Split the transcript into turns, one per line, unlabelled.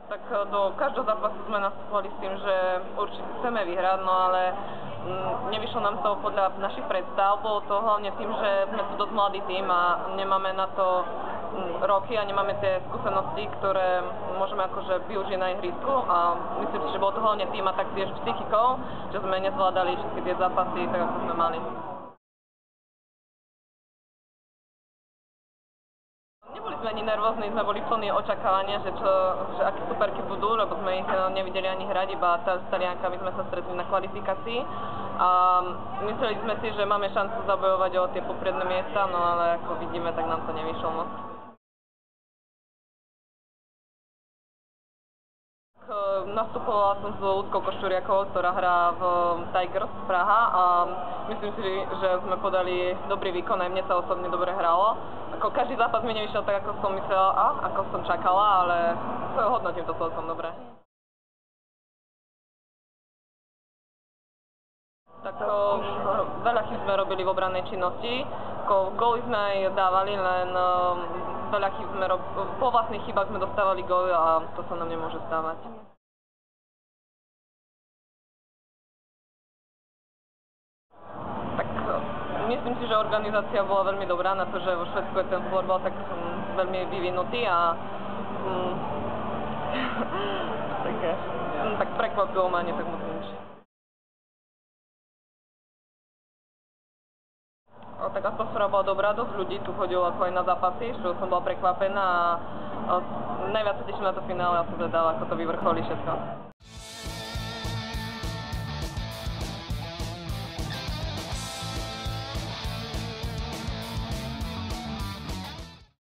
Tak do každého zápasu sme nastupovali s tým, že určite chceme vyhrať, no ale nevyšlo nám to podľa našich predstav. Bolo to hlavne tým, že sme tu dosť mladý tým a nemáme na to roky a nemáme tie skúsenosti, ktoré môžeme akože využiť na ihrisku a myslím si, že bolo to hlavne tým a taktiež psychikou, že sme nezvládali všetky tie zápasy tak, ako sme mali. Neboli sme ani nervózni, sme boli plní očakávania, že aké superky budú, lebo sme ich nevideli ani hrať, iba s Taliankami sme sa stretli na kvalifikácii a mysleli sme si, že máme šancu zabojovať o tie popredné miesta, no ale ako vidíme, tak nám to nevyšlo moc. Nastupovala som s Ľudskou Košturiakovou, ktorá hrá v Tigers Praha a myslím si, že sme podali dobrý výkon, aj mne sa osobne dobre hralo. Ako každý zápas mi nevyšiel tak, ako som myslela a ako som čakala, ale hodnotím to celkom dobre. Tak veľa chýb sme robili v obrannej činnosti, góly sme aj dávali, len veľa chýb sme po vlastných chybách sme dostávali góly a to sa nám nemôže stávať. Tak myslím si, že organizácia bola veľmi dobrá na to, že vo Švédsku je ten florbal tak veľmi vyvinutý a tak prekvapilo ma nie tak moc nič. Tak atmosféra bola dobrá, dosť ľudí tu chodilo ako aj na zápasy, čo som bola prekvapená a najviac sa teším na to finále a som zvedala, ako to vyvrcholí všetko.